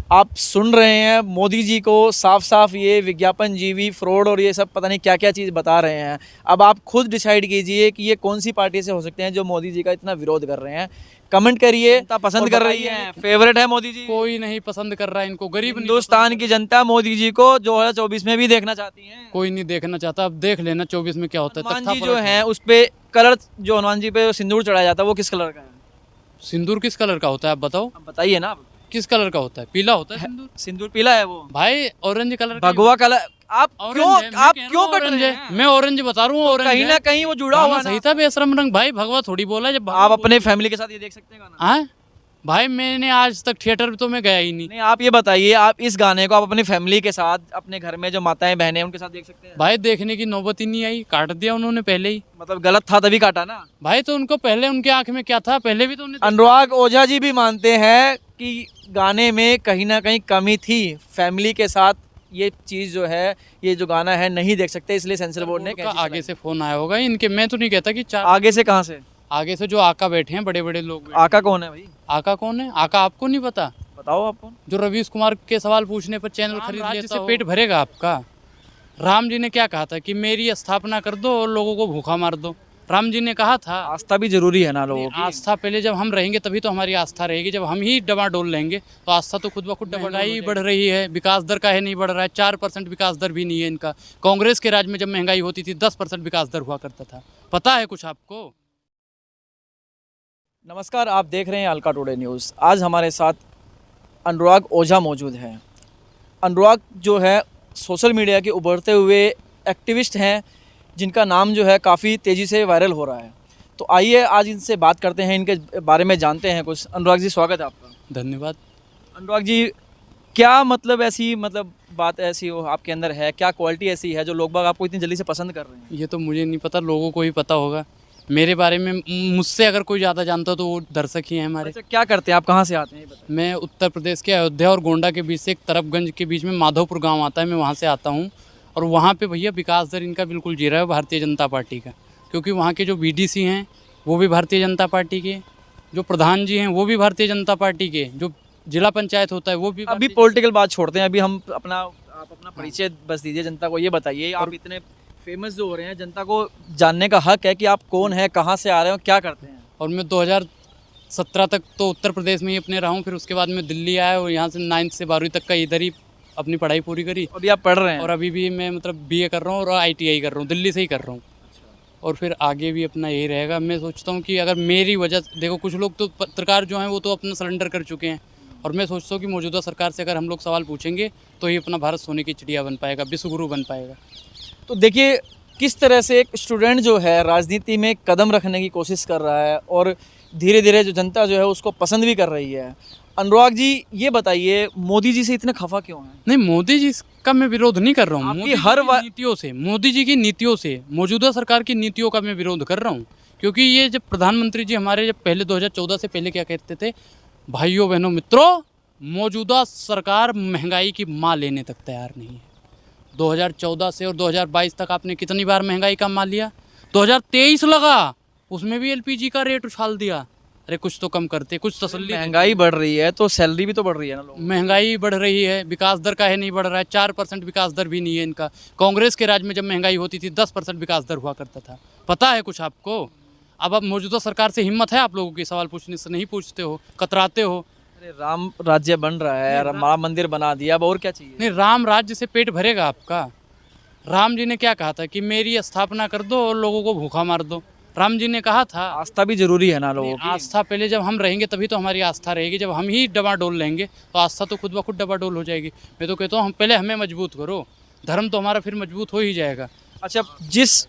आप सुन रहे हैं मोदी जी को साफ साफ ये विज्ञापन जीवी फ्रॉड और ये सब पता नहीं क्या क्या चीज़ बता रहे हैं। अब आप खुद डिसाइड कीजिए कि ये कौन सी पार्टी से हो सकते हैं जो मोदी जी का इतना विरोध कर रहे हैं। कमेंट करिए, जनता पसंद कर रही है, फेवरेट है मोदी जी। कोई नहीं पसंद कर रहा है इनको, गरीब हिंदुस्तान की जनता मोदी जी को 2024 में भी देखना चाहती है। कोई नहीं देखना चाहता। अब देख लेना 24 में क्या होता है। हनुमान जी जो है उस पे कलर, जो हनुमान जी पे सिंदूर चढ़ाया जाता है वो किस कलर का है? सिंदूर किस कलर का होता है आप बताओ? अब बताइए ना। किस कलर का होता है? पीला होता है सिंदूर। सिंदूर पीला है वो भाई ऑरेंज कलर का भगवा कलर। आप ऑरेंज क्यों कट ऑरेंज रहे है? हैं? मैं ऑरेंज बता रहा हूँ, ऑरेंज कहीं ना कहीं वो जुड़ा हुआ सही था बेशरम रंग। भाई भगवा थोड़ी बोला जब आप अपने फैमिली के साथ ये देख सकते हैं गाना। हाँ भाई मैंने आज तक थिएटर तो मैं गया ही नहीं। नहीं, आप ये बताइए, आप इस गाने को आप अपनी फैमिली के साथ, अपने घर में जो माताएं बहनें उनके साथ देख सकते हैं? भाई देखने की नौबत ही नहीं आई, काट दिया उन्होंने पहले ही। मतलब गलत था तभी काटा ना। भाई तो उनको पहले उनके आंख में क्या था, पहले भी तो उन्हें अनुराग ओझा जी भी मानते हैं कि गाने में कहीं ना कहीं कमी थी। फैमिली के साथ ये चीज़ जो है, ये जो गाना है नहीं देख सकते, इसलिए सेंसर बोर्ड ने कैंची आगे से फोन आया होगा इनके। मैं तो नहीं कहता कि आगे से कहाँ से? आगे से जो आका बैठे हैं, बड़े बड़े लोग। आका कौन है भाई? आका कौन है? आका आपको नहीं पता? बताओ आप कौन? जो रवीश कुमार के सवाल पूछने पर चैनल खरीद लेता से पेट भरेगा आपका। राम जी ने क्या कहा था कि मेरी स्थापना कर दो और लोगों को भूखा मार दो। राम जी ने कहा था। आस्था भी जरूरी है ना लोगों की। आस्था पहले जब हम रहेंगे तभी तो हमारी आस्था रहेगी। जब हम ही डमाडोल लेंगे तो आस्था तो खुद ब खुद। महंगाई बढ़ रही है, विकास दर का है नहीं बढ़ रहा है। 4% विकास दर भी नहीं है इनका। कांग्रेस के राज में जब महंगाई होती थी 10% विकास दर हुआ करता था। पता है कुछ आपको? नमस्कार, आप देख रहे हैं अलका टुडे न्यूज़। आज हमारे साथ अनुराग ओझा मौजूद हैं। अनुराग जो है सोशल मीडिया के उभरते हुए एक्टिविस्ट हैं, जिनका नाम जो है काफ़ी तेज़ी से वायरल हो रहा है। तो आइए आज इनसे बात करते हैं, इनके बारे में जानते हैं कुछ। अनुराग जी, स्वागत है आपका। धन्यवाद। अनुराग जी, क्या मतलब बात ऐसी हो आपके अंदर है, क्या क्वालिटी ऐसी है जो लोग बाग आपको इतनी जल्दी से पसंद कर रहे हैं? ये तो मुझे नहीं पता, लोगों को ही पता होगा मेरे बारे में। मुझसे अगर कोई ज़्यादा जानता तो वो दर्शक ही हैं हमारे। अच्छा, क्या करते हैं आप, कहाँ से आते हैं ये बताइए? मैं उत्तर प्रदेश के अयोध्या और गोंडा के बीच से एक तरफगंज के बीच में माधोपुर गांव आता है, मैं वहाँ से आता हूँ। और वहाँ पे भैया विकास दर इनका बिल्कुल जीरा है भारतीय जनता पार्टी का। क्योंकि वहाँ के जो बीडीसी हैं वो भी भारतीय जनता पार्टी के, जो प्रधान जी हैं वो भी भारतीय जनता पार्टी के, जो जिला पंचायत होता है वो भी। अभी पॉलिटिकल बात छोड़ते हैं, अभी हम आप अपना परिचय बस दीजिए जनता को। ये बताइए, आप इतने फेमस जो हो रहे हैं, जनता को जानने का हक है कि आप कौन है, कहाँ से आ रहे हो, क्या करते हैं। और मैं 2017 तक तो उत्तर प्रदेश में ही अपने रहा हूँ। फिर उसके बाद मैं दिल्ली आया और यहाँ से 9th से 12वीं तक का इधर ही अपनी पढ़ाई पूरी करी। अभी आप पढ़ रहे हैं? और अभी भी मैं मतलब BA कर रहा हूँ और ITI कर रहा हूँ, दिल्ली से ही कर रहा हूँ। और फिर आगे भी अपना यही रहेगा। मैं सोचता हूँ कि अगर मेरी वजह, देखो कुछ लोग तो पत्रकार जो हैं वो तो अपना सरेंडर कर चुके हैं। और मैं सोचता हूँ कि मौजूदा सरकार से अगर हम लोग सवाल पूछेंगे तो ही अपना भारत सोने की चिड़िया बन पाएगा, विश्वगुरु बन पाएगा। तो देखिए किस तरह से एक स्टूडेंट जो है राजनीति में कदम रखने की कोशिश कर रहा है और धीरे धीरे जो जनता जो है उसको पसंद भी कर रही है। अनुराग जी, ये बताइए, मोदी जी से इतने खफा क्यों हैं? नहीं, मोदी जी का मैं विरोध नहीं कर रहा हूँ। आपकी हर नीतियों से, मोदी जी की नीतियों से, मौजूदा सरकार की नीतियों का मैं विरोध कर रहा हूँ। क्योंकि ये जब प्रधानमंत्री जी हमारे, जब पहले 2014 से पहले क्या कहते थे, भाइयों बहनों मित्रों, मौजूदा सरकार महंगाई की माँ लेने तक तैयार नहीं है। 2014 से और 2022 तक आपने कितनी बार महंगाई का माल लिया? 2023 लगा, उसमें भी LPG का रेट उछाल दिया। अरे कुछ तो कम करते, कुछ तसल्ली। महंगाई बढ़ रही है तो सैलरी भी तो बढ़ रही है ना लोगों की। महंगाई बढ़ रही है, विकास दर का है नहीं बढ़ रहा है। 4% विकास दर भी नहीं है इनका। कांग्रेस के राज में जब महंगाई होती थी 10% विकास दर हुआ करता था। पता है कुछ आपको? अब मौजूदा सरकार से हिम्मत है आप लोगों की सवाल पूछने से? नहीं पूछते हो, कतराते हो। अरे राम राज्य बन रहा है, राम मंदिर बना दिया, अब और क्या चाहिए? नहीं, राम राज्य से पेट भरेगा आपका? राम जी ने क्या कहा था कि मेरी स्थापना कर दो और लोगों को भूखा मार दो। राम जी ने कहा था। आस्था भी जरूरी है ना लोगों की। आस्था पहले जब हम रहेंगे तभी तो हमारी आस्था रहेगी। जब हम ही डमाडोल लेंगे तो आस्था तो खुद ब खुद डमाडोल हो जाएगी। मैं तो कहता हूँ हम पहले हमें मजबूत करो, धर्म तो हमारा फिर मजबूत हो ही जाएगा। अच्छा, जिस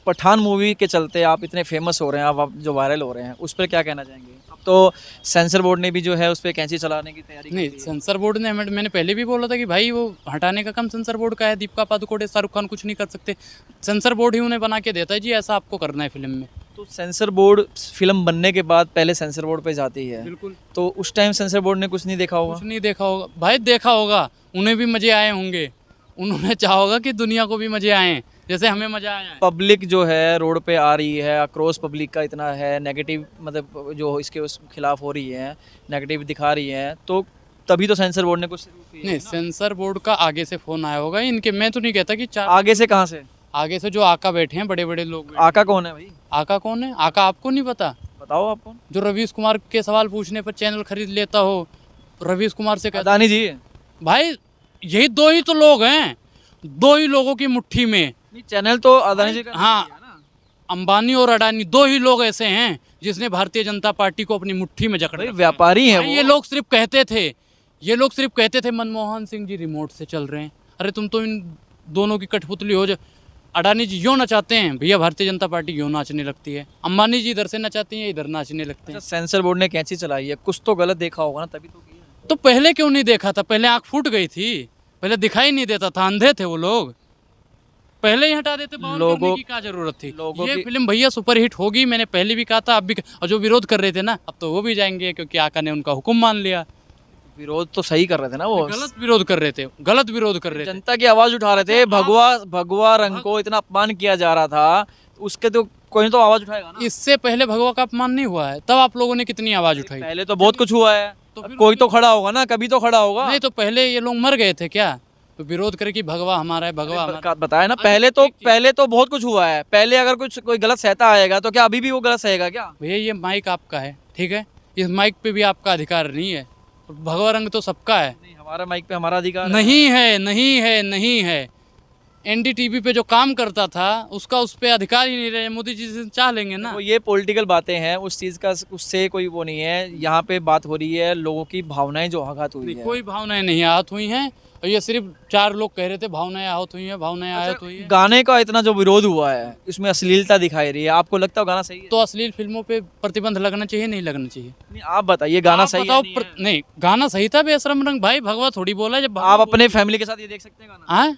पठान मूवी के चलते आप इतने फेमस हो रहे हैं, आप जो वायरल हो रहे हैं, उस पर क्या कहना चाहेंगे? अब तो सेंसर बोर्ड ने भी जो है उस पर कैंची चलाने की तैयारी नहीं, की है। सेंसर बोर्ड ने, मैंने पहले भी बोला था कि भाई वो हटाने का काम सेंसर बोर्ड का है। दीपिका पादुकोण, शाहरुख खान कुछ नहीं कर सकते, सेंसर बोर्ड ही उन्हें बना के देता है जी ऐसा आपको करना है फिल्म में। तो सेंसर बोर्ड फिल्म बनने के बाद पहले सेंसर बोर्ड पे जाती है। बिल्कुल। तो उस टाइम सेंसर बोर्ड ने कुछ नहीं देखा होगा? कुछ नहीं देखा होगा भाई, देखा होगा, उन्हें भी मजे आए होंगे। उन्होंने चाहा होगा कि दुनिया को भी मजे आए जैसे हमें मजा आया है। पब्लिक जो है रोड पे आ रही है, आक्रोश पब्लिक का इतना है, नेगेटिव मतलब जो इसके उस खिलाफ हो रही है, नेगेटिव दिखा रही है, तो तभी तो सेंसर बोर्ड ने कुछ नहीं, सेंसर बोर्ड का आगे से फोन आया होगा इनके। मैं तो नहीं कहता कि चार आगे से कहाँ से? आगे से जो आका बैठे हैं, बड़े बड़े लोग बैठे हैं। आका कौन है भाई? आका कौन है? आका आपको नहीं पता? बताओ आप कौन? जो रवीश कुमार के सवाल पूछने पर चैनल खरीद लेता हो, रवीश कुमार से कहता अदानी जी? भाई यही दो ही तो लोग हैं, दो ही लोगों की मुट्ठी में। नहीं, चैनल तो अदानी जी का हाँ, है ना। अंबानी और अडानी दो ही लोग ऐसे हैं जिसने भारतीय जनता पार्टी को अपनी मुट्ठी में जकड़ भाई रखा है। व्यापारी हैं भाई वो। ये लोग सिर्फ कहते थे, ये लोग सिर्फ कहते थे मनमोहन सिंह जी रिमोट से चल रहे हैं। अरे तुम तो इन दोनों की कठपुतली हो। जो अडानी जी यूँ नचाते हैं भैया, भारतीय जनता पार्टी यूँ नाचने लगती है। अंबानी जी इधर से नचाती हैं, इधर नाचने लगते हैं। अच्छा, सेंसर बोर्ड ने कैंची चलाई है, कुछ तो गलत देखा होगा ना, तभी तो किया है। तो पहले क्यों नहीं देखा था? पहले आँख फूट गई थी, पहले दिखाई नहीं देता था, अंधे थे वो लोग। पहले ही हटा देते, बाउल करने की क्या जरूरत थी? लोगों ये की- फिल्म भैया सुपरहिट होगी, मैंने पहले भी कहा था, अब भी। और जो विरोध कर रहे थे ना, अब तो वो भी जाएंगे क्योंकि आका ने उनका हुक्म मान लिया। विरोध तो सही कर रहे थे ना वो। गलत विरोध कर रहे थे, गलत विरोध कर रहे थे। जनता की आवाज उठा रहे थे। भगवा रंग को इतना अपमान किया जा रहा था, उसके तो कोई तो आवाज उठाएगा ना। इससे पहले भगवा का अपमान नहीं हुआ है, तब आप लोगों ने कितनी आवाज उठाई? पहले तो बहुत कुछ हुआ है, तो फिर कोई तो खड़ा होगा ना, कभी तो खड़ा होगा। नहीं, तो पहले ये लोग मर गए थे क्या? तो विरोध करे कि भगवा हमारा है, भगवा हमारा। बताया ना, अरे पहले तो बहुत कुछ हुआ है। पहले अगर कुछ कोई गलत सहता आएगा तो क्या अभी भी वो गलत सहेगा क्या? भैया ये माइक आपका है, ठीक है, इस माइक पे भी आपका अधिकार नहीं है। भगवा रंग तो सबका है। नहीं, हमारा माइक पे हमारा अधिकार है। नहीं है, नहीं है, नहीं है। एनडीटीवी पे जो काम करता था उसका उस पे अधिकार ही नहीं रहे। मोदी जी से चाह लेंगे ना। वो ये पॉलिटिकल बातें हैं, उस चीज का उससे कोई वो नहीं है। यहाँ पे बात हो रही है लोगों की भावनाएं जो आघात हुई है। कोई भावनाएं नहीं आहत हुई हैं, और ये सिर्फ चार लोग कह रहे थे भावनाएं आहत हुई हैं, भावनाएं आहत हुई हैं। गाने का इतना जो विरोध हुआ है, इसमें अश्लीलता दिखाई रही है, आपको लगता है गाना सही है? तो अश्लील फिल्मों पे प्रतिबंध लगना चाहिए, नहीं लगना चाहिए? नहीं, आप बताइए गाना आप सही है बताओ नहीं है? नहीं, गाना सही था बेशरम रंग। भाई भगवा थोड़ी बोला जब भगवा आप अपने फैमिली के साथ ये देख सकते हैं गाना? हाँ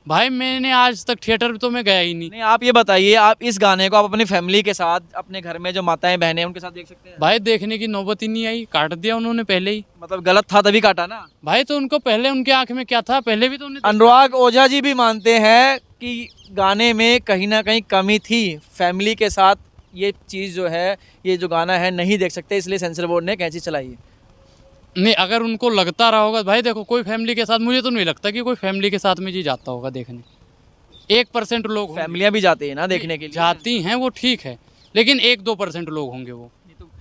भाई, मैंने आज तक थिएटर तो मैं गया ही नहीं। नहीं, आप ये बताइए, आप इस गाने को आप अपनी फैमिली के साथ, अपने घर में जो माताएं बहनें हैं उनके साथ देख सकते हैं? भाई देखने की नौबत ही नहीं आई, काट दिया उन्होंने पहले ही। मतलब गलत था तभी काटा ना। भाई तो उनको पहले उनके आंख में क्या था? पहले भी तो उन्हें अनुराग ओझा जी भी मानते हैं कि गाने में कहीं ना कहीं कमी थी। फैमिली के साथ ये चीज़ जो है, ये जो गाना है नहीं देख सकते, इसलिए सेंसर बोर्ड ने कैंची चलाई है। नहीं, अगर उनको लगता रहा होगा भाई, देखो कोई फैमिली के साथ, मुझे तो नहीं लगता कि कोई फैमिली के साथ में जी जाता होगा देखने। 1% लोग होंगे। फैमिलियां भी जाती है ना देखने के लिए। जाती हैं वो ठीक है, लेकिन 1-2% लोग होंगे वो।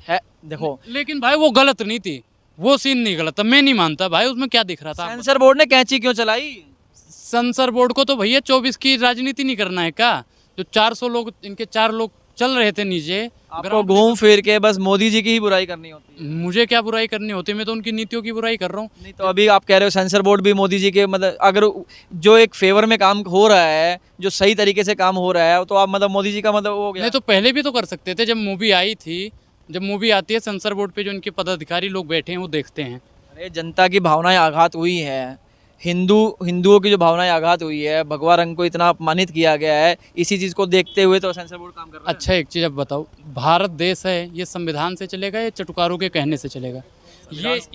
है, देखो लेकिन भाई वो गलत नहीं थी, वो सीन नहीं गलत था, मैं नहीं मानता भाई उसमें क्या दिख रहा था। आप सेंसर बोर्ड ने कैंची क्यों चलाई? सेंसर बोर्ड को तो भैया 24 की राजनीति नहीं करना है क्या? जो 400 लोग, इनके 4 लोग चल रहे थे नीचे। आपको घूम फिर के बस मोदी जी की ही बुराई करनी होती है। मुझे क्या बुराई करनी होती है? मैं तो उनकी नीतियों की बुराई कर रहा हूँ। नहीं तो अभी आप कह रहे हो सेंसर बोर्ड भी मोदी जी के, मतलब अगर जो एक फेवर में काम हो रहा है, जो सही तरीके से काम हो रहा है, तो आप मतलब मोदी जी का मतलब वो हो गया। नहीं तो पहले भी तो कर सकते थे। जब मूवी आई थी, जब मूवी आती है सेंसर बोर्ड पे जो इनके पदाधिकारी लोग बैठे हैं वो देखते हैं। अरे जनता की भावनाएं आघात हुई है, हिंदुओं की जो भावनाएं आघात हुई है, भगवा रंग को इतना अपमानित किया गया है, इसी चीज़ को देखते हुए तो सेंसर बोर्ड काम कर रहा है। अच्छा एक चीज़ अब बताओ, भारत देश है, ये संविधान से चलेगा या चटुकारों के कहने से चलेगा?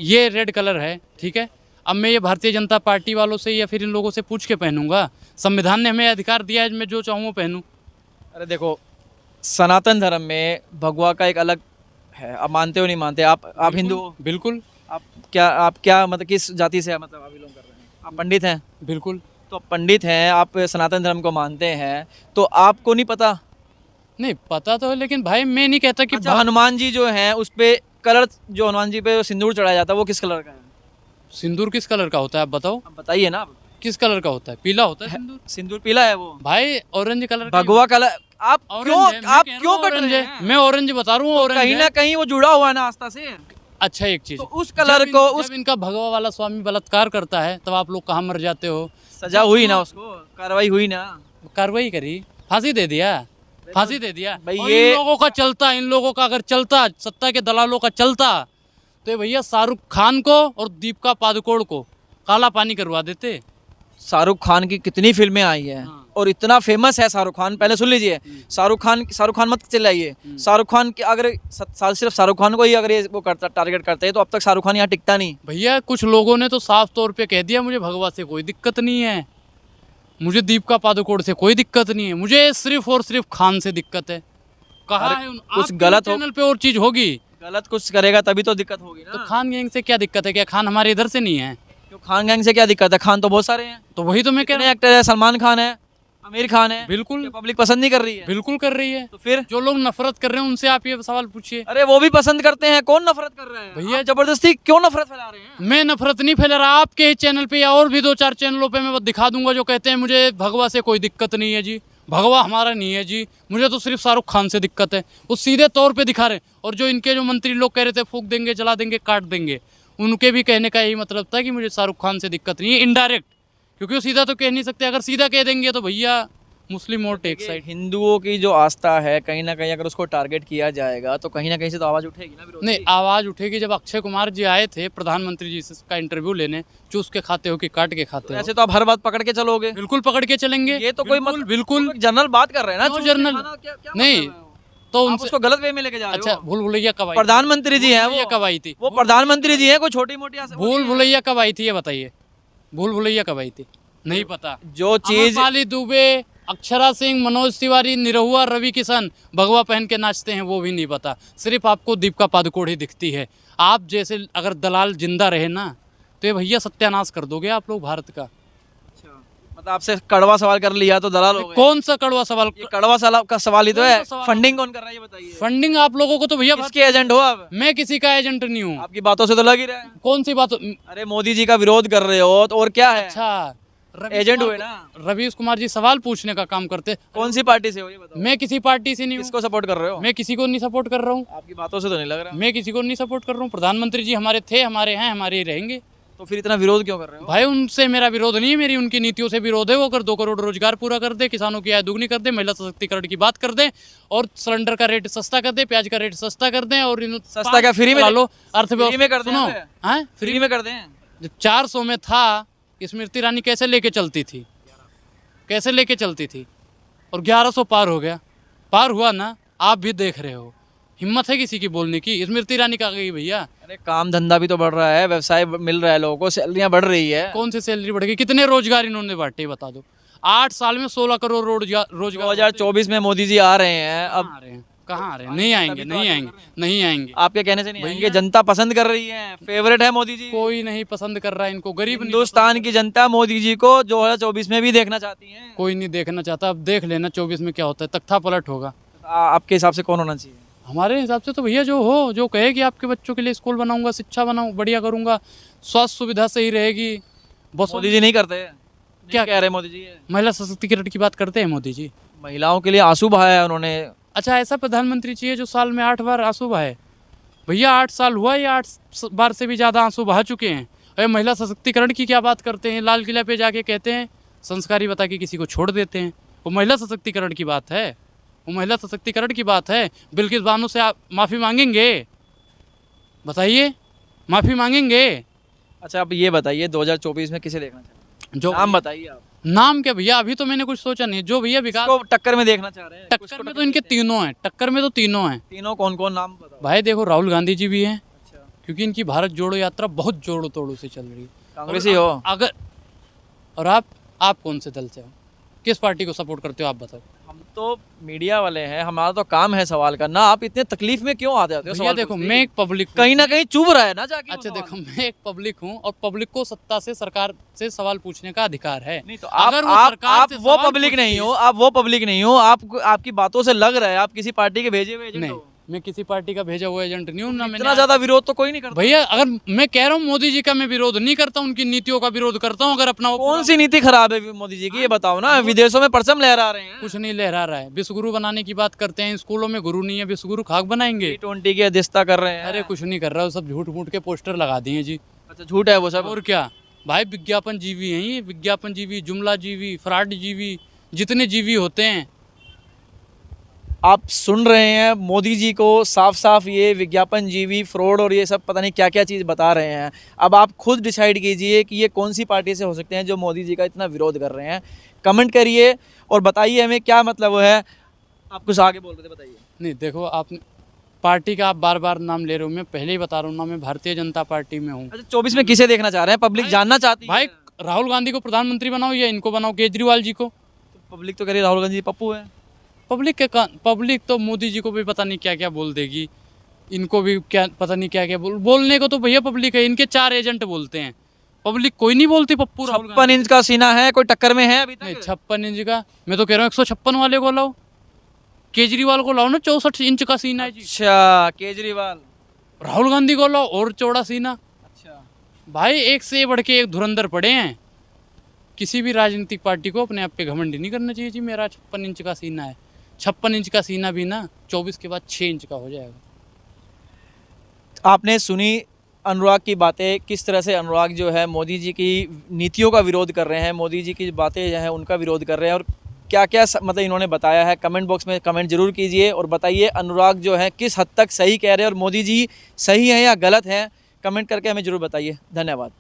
ये रेड कलर है, ठीक है। अब मैं ये भारतीय जनता पार्टी वालों से या फिर इन लोगों से पूछ के पहनूंगा? संविधान ने हमें अधिकार दिया है, मैं जो चाहूँ वो पहनूँ। अरे देखो, सनातन धर्म में भगवा का एक अलग है। आप मानते हो नहीं मानते? आप हिंदू हो? बिल्कुल आप क्या मतलब किस जाति से मतलब आप बिलोंग कर रहे हैं? आप पंडित हैं? बिल्कुल। तो आप पंडित हैं, आप सनातन धर्म को मानते हैं, तो आपको नहीं पता? नहीं पता तो है, लेकिन भाई मैं नहीं कहता कि अच्छा, हनुमान जी जो हैं उस पे कलर, जो हनुमान जी पे सिंदूर चढ़ाया जाता है वो किस कलर का है? सिंदूर किस कलर का होता है आप बताओ? आप बताइए ना। किस कलर का होता है? पीला होता है सिंदूर। सिंदूर पीला है वो भाई ऑरेंज कलर का। भगवा कलर। आप ऑरेंज क्यों है, मैं आप कह रहा क्यों हूँ कट ऑरेंज रहे है। हैं? मैं ऑरेंज बता रहा हूँ, ऑरेंज कहीं है। ना कहीं वो जुड़ा हुआ है ना आस्था से। अच्छा एक चीज, तो उस कलर जब को जब इनका भगवा वाला स्वामी बलात्कार करता है तब आप लोग कहाँ मर जाते हो? सजा हुई ना, उसको कार्रवाई हुई ना। कार्रवाई करी, फांसी दे दिया, फांसी दे दिया। भाई और ये- इन लोगों का चलता, इन लोगों का अगर चलता, सत्ता के दलालों का चलता, तो ये भैया शाहरुख खान को और दीपिका पादुकोण को काला पानी करवा देते। शाहरुख खान की कितनी फिल्में आई हैं और इतना फेमस है शाहरुख खान। पहले सुन लीजिए, शाहरुख खान मत चिल्लाइए। शाहरुख खान के अगर सिर्फ शाहरुख खान को ही अगर ये वो करता, टारगेट करते हैं, तो अब तक शाहरुख खान यहाँ टिकता नहीं। भैया कुछ लोगों ने तो साफ तौर पे कह दिया मुझे भगवा से कोई दिक्कत नहीं है, मुझे दीपिका पादुकोण से कोई दिक्कत नहीं है, मुझे सिर्फ और सिर्फ खान से दिक्कत है। कहा अरे है कुछ आपके गलत हो- चैनल पे और चीज होगी, गलत कुछ करेगा तभी तो दिक्कत होगी तो ना। खान गैंग से क्या दिक्कत है? क्या खान हमारे इधर से नहीं है? क्यों खान गैंग से क्या दिक्कत है? खान तो बहुत सारे हैं, तो वही तो मैं कह रहा कितने एक्टर है, सलमान खान है, आमिर खान है, हूँ। बिल्कुल क्या पब्लिक पसंद नहीं कर रही है? बिल्कुल कर रही है। तो फिर जो लोग नफरत कर रहे हैं उनसे आप ये सवाल पूछिए। अरे वो भी पसंद करते हैं, कौन नफरत कर रहा है? भैया आप जबरदस्ती क्यों नफरत फैला रहे हैं? मैं नफरत नहीं फैला रहा, आपके ही चैनल पे या और भी 2-4 चैनलों पे मैं वो दिखा दूंगा जो कहते हैं मुझे भगवा से कोई दिक्कत नहीं है जी, भगवा हमारा नहीं है जी, मुझे तो सिर्फ शाहरुख खान से दिक्कत है। वो सीधे तौर पे दिखा रहे हैं। और जो इनके जो मंत्री लोग कह रहे थे फूंक देंगे, जला देंगे, काट देंगे, उनके भी कहने का यही मतलब था कि मुझे शाहरुख खान से दिक्कत नहीं है, इनडायरेक्ट। क्योंकि वो सीधा तो कह नहीं सकते, अगर सीधा कह देंगे तो भैया मुस्लिम वोट एक साइड। हिंदुओं की जो आस्था है, कहीं ना कहीं अगर उसको टारगेट किया जाएगा तो कहीं ना कहीं से तो आवाज उठेगी ना विरोध नहीं, की। आवाज़ उठेगी। जब अक्षय कुमार जी आए थे प्रधानमंत्री जी का इंटरव्यू लेने, चूस के खाते हो कि काट के खाते हो? ऐसे तो आप हर बात पकड़ के चलोगे। बिल्कुल पकड़ के चलेंगे। ये तो कोई बिल्कुल बिल्कुल। जनरल बात कर रहे हैं ना, क्यों चूस के जनरल? खाना, क्या नहीं, मतलब है वो? तो आप उनसे उसको गलत वे में लेके जा रहे अच्छा हो। भूल भुलैया कब आई थी? प्रधानमंत्री जी हैं भूल भुलैया वो, कब आई थी? वो प्रधानमंत्री जी हैं, कोई छोटी मोटी भूल भुलैया कब आई थी ये बताइए? भूल भुलैया कब आई थी? नहीं पता। जो चीज अमरपाली दुबे, अक्षरा सिंह, मनोज तिवारी, निरहुआ, रवि किशन भगवा पहन के नाचते हैं वो भी नहीं पता। सिर्फ आपको दीपिका पादुकोण ही दिखती है। आप जैसे अगर दलाल जिंदा रहे ना तो ये भैया सत्यानाश कर दोगे आप लोग भारत का। मतलब आपसे कड़वा सवाल कर लिया तो दलाल हो गए। कौन सा कड़वा सवाल? ये कड़वा सवाल का सवाल ही तो कौन है। सा सवाल? फंडिंग कौन कर रहा है ये बताइए। फंडिंग आप लोगों को तो भैया किसके एजेंट हो आप? मैं किसी का एजेंट नहीं हूँ। आपकी बातों से तो लग ही रहा है। कौन सी बात? अरे मोदी जी का विरोध कर रहे हो तो और क्या है? अच्छा, रवीश एजेंट कुमार- हुए ना। रवीश कुमार जी सवाल पूछने का काम करते। कौन सी पार्टी से हो ये बताओ? मैं किसी पार्टी से नहीं हूँ। किसको सपोर्ट कर रहे हो? मैं किसी को नहीं सपोर्ट कर रहा हूँ। आपकी बातों से तो नहीं लग रहा। मैं किसी को नहीं सपोर्ट कर रहा हूँ। प्रधानमंत्री जी हमारे थे, हमारे हैं, हमारे ही रहेंगे। तो फिर इतना विरोध क्यों कर रहे हो? भाई उनसे मेरा विरोध नहीं है, मेरी उनकी नीतियों से विरोध है। वो अगर 2 करोड़ रोजगार पूरा कर दे, किसानों की आय दुगनी कर दे, महिला सशक्तिकरण की बात कर दे और सिलेंडर का रेट सस्ता कर दे, प्याज का रेट सस्ता कर दें और इन सस्ता क्या फ्री में? लो फ्री अर्थव्यवस्था में कर दें सुनो, हमें। हाँ फ्री में कर दें। जब 400 में था, स्मृति ईरानी कैसे लेके चलती थी? कैसे लेके चलती थी? और 1100 पार हो गया। पार हुआ ना, आप भी देख रहे हो। हिम्मत है किसी की बोलने की? स्मृति ईरानी कहा गई भैया। अरे काम धंधा भी तो बढ़ रहा है, व्यवसाय मिल रहा है लोगों को, सैलरियां बढ़ रही है। कौन सी सैलरी बढ़ गई? कितने रोजगार इन्होंने बांटे बता दो। 8 साल में 16 करोड़ रोजगार 2024 में मोदी जी आ रहे हैं। अब कहाँ आ रहे हैं? कहाँ आ रहे हैं? नहीं आएंगे, नहीं आएंगे, नहीं आएंगे। आपके कहने से नहीं आएंगे। जनता पसंद कर रही है, फेवरेट है मोदी जी। कोई नहीं पसंद कर रहा है इनको। गरीब नहीं हिंदुस्तान की जनता मोदी जी को 2024 में भी देखना चाहती है। कोई नहीं देखना चाहता। अब देख लेना 24 में क्या होता है, तख्ता पलट होगा। आपके हिसाब से कौन होना चाहिए? हमारे हिसाब से तो भैया जो हो, जो कहे कि आपके बच्चों के लिए स्कूल बनाऊंगा, शिक्षा बनाऊँ बढ़िया करूंगा, स्वास्थ्य सुविधा सही रहेगी, बस। मोदी जी नहीं करते। क्या कह रहे मोदी जी? महिला सशक्तिकरण की बात करते हैं मोदी जी। महिलाओं के लिए आंसू बहाया है उन्होंने। अच्छा, ऐसा प्रधानमंत्री चाहिए जो साल में 8 बार आंसू बहाए? भैया 8 साल हुआ, ये 8 बार से भी ज़्यादा आंसू बहा चुके हैं। अरे महिला सशक्तिकरण की क्या बात करते हैं? लाल किला पे जाके कहते हैं संस्कारी बता के किसी को छोड़ देते हैं। वो महिला सशक्तिकरण की बात है? वो महिला सशक्तिकरण की बात है? बिल्किस बानो से आप माफ़ी मांगेंगे? बताइए, माफ़ी मांगेंगे? अच्छा आप ये बताइए 2024 में किसे देखना चाहते जो हैं? नाम बताइए आप। नाम क्या भैया, अभी तो मैंने कुछ सोचा नहीं। जो भैया विकास को टक्कर में देखना चाह रहे हैं? टक्कर में तो इनके तीनों हैं। टक्कर में तो तीनों हैं तीनों कौन कौन? नाम बताओ। भाई। देखो, राहुल गांधी जी भी हैं, अच्छा, क्योंकि इनकी भारत जोड़ो यात्रा बहुत जोड़ो तोड़ो से चल रही है। कांग्रेसी हो? अगर और आप कौन से दल से हो? किस पार्टी को सपोर्ट करते हो आप बताओ? हम तो मीडिया वाले हैं, हमारा तो काम है सवाल करना। आप इतने तकलीफ में क्यों आ जाते हो? भैया सवाल देखो, पूछने मैं की? एक पब्लिक कहीं ना कहीं चुभ रहा है ना जाके। अच्छा देखो, मैं एक पब्लिक हूँ और पब्लिक को सत्ता से, सरकार से सवाल पूछने का अधिकार है। नहीं तो आप अगर वो आप सरकार से वो सवाल पब्लिक पूछती नहीं है- हो। आप वो पब्लिक नहीं हो। आप आपकी बातों से लग रहा है आप किसी पार्टी के भेजे हुए एजेंट नहीं, हो। मैं किसी पार्टी का भेजा हुआ एजेंट नहीं हूँ ना। इतना मैंने ज्यादा विरोध तो कोई नहीं करता। भैया, अगर मैं कह रहा हूँ मोदी जी का मैं विरोध नहीं करता, उनकी नीतियों का विरोध करता हूँ। अगर अपना वो कौन सी नीति खराब है मोदी जी की ये बताओ ना। विदेशों में परचम लहरा रहे हैं। कुछ नहीं लहरा रहा है। विश्वगुरु बनाने की बात करते हैं, स्कूलों में गुरु नहीं है, विश्वगुरु खाक बनाएंगे। T20 की अध्यक्षता कर रहे हैं। अरे कुछ नहीं कर रहा, वो सब झूठ मूठ के पोस्टर लगा दिए जी। अच्छा झूठ है वो सब? और क्या भाई, विज्ञापन जीवी हैं ये। विज्ञापन जीवी, जुमला जीवी, फ्रॉड जीवी, जितने जीवी होते हैं। आप सुन रहे हैं मोदी जी को साफ साफ ये विज्ञापन जीवी, फ्रॉड और ये सब पता नहीं क्या क्या चीज़ बता रहे हैं। अब आप खुद डिसाइड कीजिए कि ये कौन सी पार्टी से हो सकते हैं जो मोदी जी का इतना विरोध कर रहे हैं। कमेंट करिए और बताइए हमें क्या मतलब वो है। आप कुछ आगे बोल रहे थे, बताइए। नहीं देखो, आप पार्टी का आप बार बार नाम ले रहे हो। मैं पहले ही बता रहा हूँ ना, मैं भारतीय जनता पार्टी में हूँ। अच्छा 24 में किसे देखना चाह रहे हैं? पब्लिक जानना चाहती है। भाई राहुल गांधी को प्रधानमंत्री बनाओ या इनको बनाओ, केजरीवाल जी को? पब्लिक तो कह रही है राहुल गांधी पप्पू है। पब्लिक तो मोदी जी को भी पता नहीं क्या क्या बोल देगी। इनको भी क्या पता नहीं क्या क्या बोलने को तो भैया पब्लिक है, इनके 4 एजेंट बोलते हैं, पब्लिक कोई नहीं बोलती। पप्पू राहुल 56 इंच का सीना है, कोई टक्कर में है अभी नहीं, तक? 56 इंच का मैं तो कह रहा हूँ 156 वाले को लाओ, केजरीवाल को लाओ ना, 64 इंच का सीना है जी। अच्छा, केजरीवाल। राहुल गांधी को लाओ, और चौड़ा सीना। अच्छा, भाई एक से बढ़ के एक धुरंधर पड़े हैं। किसी भी राजनीतिक पार्टी को अपने आप पे घमंड नहीं करना चाहिए जी, मेरा 56 इंच का सीना है। 56 इंच का सीना भी ना 24 के बाद 6 इंच का हो जाएगा। आपने सुनी अनुराग की बातें, किस तरह से अनुराग जो है मोदी जी की नीतियों का विरोध कर रहे हैं, मोदी जी की बातें जो हैं उनका विरोध कर रहे हैं, और क्या क्या मतलब इन्होंने बताया है। कमेंट बॉक्स में कमेंट जरूर कीजिए और बताइए अनुराग जो है किस हद तक सही कह रहे हैं और मोदी जी सही है या गलत है। कमेंट करके हमें ज़रूर बताइए। धन्यवाद।